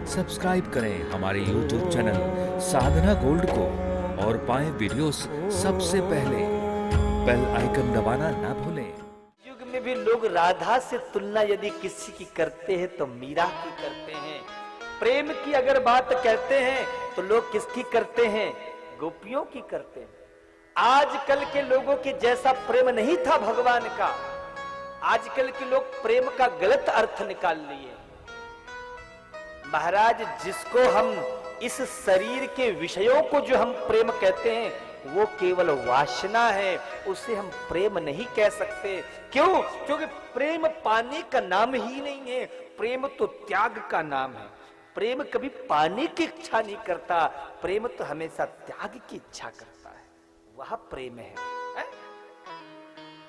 Subscribe करें हमारे YouTube channel साधना gold को और पाएं वीडियोस सबसे पहले। बेल आइकन दबाना ना भूलें। युग में भी लोग राधा से तुलना यदि किसी की करते हैं तो मीरा की करते हैं। प्रेम की अगर बात कहते हैं तो लोग किसकी करते हैं? गोपियों की करते हैं। आजकल के लोगों के जैसा प्रेम नहीं था भगवान का। आजकल के लोग प्रेम का गलत अर्थ निकाल लिए। महाराज, जिसको हम इस शरीर के विषयों को जो हम प्रेम कहते हैं वो केवल वासना है, उसे हम प्रेम नहीं कह सकते। क्यों? क्योंकि प्रेम पाने का नाम ही नहीं है। प्रेम तो त्याग का नाम है। प्रेम कभी पाने की इच्छा नहीं करता, प्रेम तो हमेशा त्याग की इच्छा करता है। वह प्रेम है।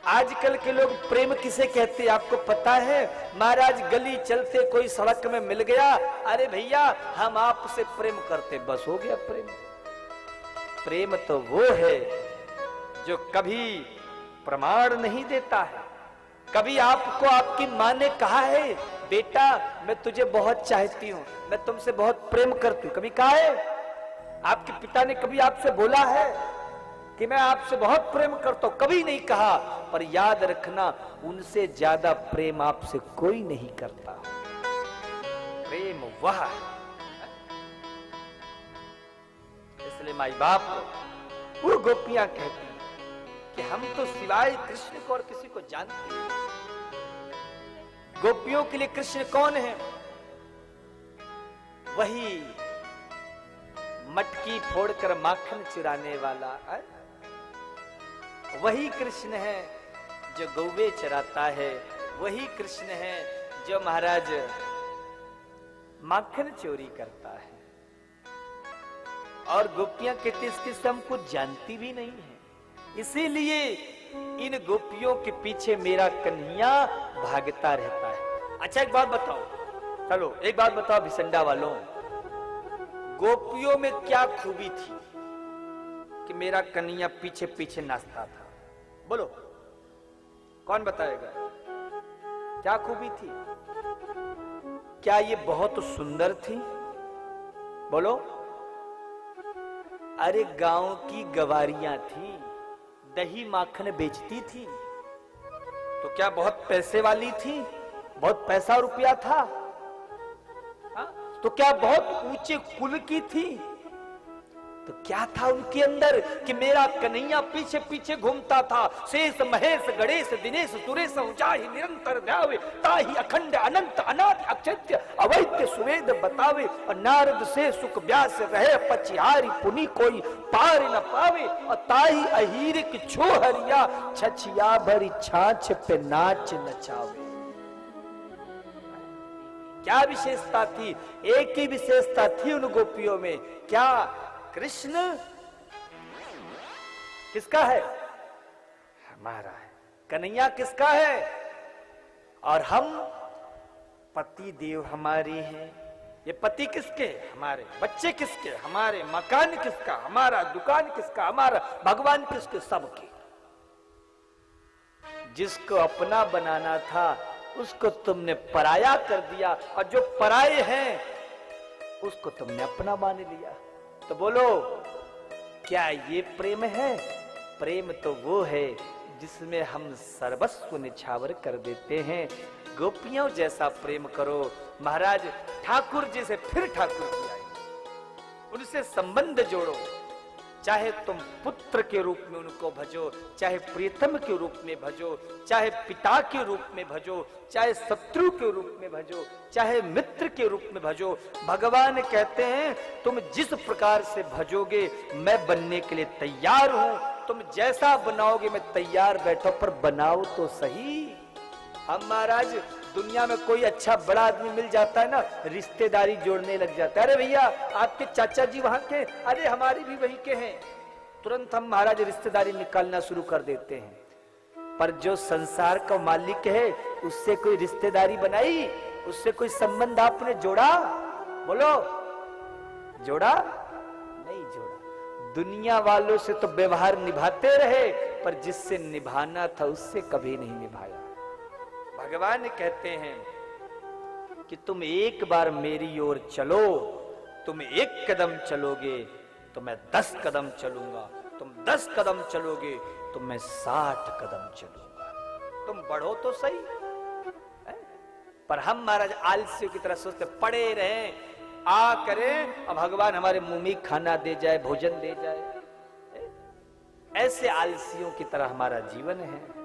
आजकल के लोग प्रेम किसे कहते हैं आपको पता है? महाराज, गली चलते कोई सड़क में मिल गया, अरे भैया हम आपसे प्रेम करते, बस हो गया प्रेम। प्रेम तो वो है जो कभी प्रमाण नहीं देता है। कभी आपको आपकी मां ने कहा है बेटा मैं तुझे बहुत चाहती हूं, मैं तुमसे बहुत प्रेम करती हूं, कभी कहा है? आपके पिता ने कभी आपसे बोला है कि मैं आपसे बहुत प्रेम करता हूं? कभी नहीं कहा। पर याद रखना, उनसे ज्यादा प्रेम आपसे कोई नहीं करता। प्रेम वह है। इसलिए माई बाप वो गोपियां कहती कि हम तो सिवाय कृष्ण को और किसी को जानते हैं। गोपियों के लिए कृष्ण कौन है? वही मटकी फोड़कर माखन चुराने वाला है। वही कृष्ण है जो गौवे चराता है। वही कृष्ण है जो महाराज माखन चोरी करता है। और गोपियां कहती इसके हम कुछ जानती भी नहीं है, इसीलिए इन गोपियों के पीछे मेरा कन्हैया भागता रहता है। अच्छा एक बात बताओ, चलो एक बात बताओ भिसंडा वालों, गोपियों में क्या खूबी थी कि मेरा कन्हैया पीछे पीछे नाचता था? बोलो, कौन बताएगा? क्या खूबी थी? क्या ये बहुत सुंदर थी? बोलो। अरे गांव की गवारियां थी, दही माखन बेचती थी, तो क्या बहुत पैसे वाली थी? बहुत पैसा रुपया था? तो क्या बहुत ऊंचे कुल की थी? तो क्या था उनके अंदर कि मेरा कन्हैया पीछे पीछे घूमता था? शेष महेश गणेश दिनेश सुरेश जाहि निरंतर ध्यावे, ताहि अखंड अनंत अनादि अक्षय अवैध सुवेद बतावे, और नारद से सुख व्यास रहे पचिहारी पुनि कोई पार न पावे, और ताहि अहीर की छोहरिया छछिया भरी छाछ पे नाच नचावे। क्या विशेषता थी? एक ही विशेषता थी उन गोपियों में। क्या? कृष्ण किसका है? हमारा है। कन्हैया किसका है? और हम पति देव हमारे हैं। ये पति किसके? हमारे। बच्चे किसके? हमारे। मकान किसका? हमारा। दुकान किसका? हमारा। भगवान किसके? सबके। जिसको अपना बनाना था उसको तुमने पराया कर दिया, और जो पराये हैं उसको तुमने अपना मान लिया। तो बोलो, क्या ये प्रेम है? प्रेम तो वो है जिसमें हम सर्वस्व निछावर कर देते हैं। गोपियों जैसा प्रेम करो महाराज। ठाकुर जी से फिर ठाकुर जी आए, उनसे संबंध जोड़ो। चाहे तुम पुत्र के रूप में उनको भजो, चाहे प्रियतम के रूप में भजो, चाहे पिता के रूप में भजो, चाहे शत्रु के रूप में भजो, चाहे मित्र के रूप में भजो। भगवान कहते हैं तुम जिस प्रकार से भजोगे मैं बनने के लिए तैयार हूं। तुम जैसा बनाओगे मैं तैयार बैठो, पर बनाओ तो सही। हम महाराज दुनिया में कोई अच्छा बड़ा आदमी मिल जाता है ना, रिश्तेदारी जोड़ने लग जाता है। अरे भैया आपके चाचा जी वहां के, अरे हमारी भी वहीं के हैं, तुरंत हम महाराज रिश्तेदारी निकालना शुरू कर देते हैं। पर जो संसार का मालिक है उससे कोई रिश्तेदारी बनाई? उससे कोई संबंध आपने जोड़ा? बोलो, जोड़ा? नहीं जोड़ा। दुनिया वालों से तो व्यवहार निभाते रहे, पर जिससे निभाना था उससे कभी नहीं निभाया। भगवान कहते हैं कि कि तुम एक बार मेरी ओर चलो, तुम 1 कदम चलोगे तो मैं 10 कदम चलूंगा, तुम 10 कदम चलोगे तो मैं 60 कदम चलूंगा। तुम बढ़ो तो सही। पर हम महाराज आलसियों की तरह सोचते पड़े रहे, आ करें और भगवान हमारे मुंह में खाना दे जाए, भोजन दे जाए। ऐसे आलसियों की तरह हमारा जीवन है।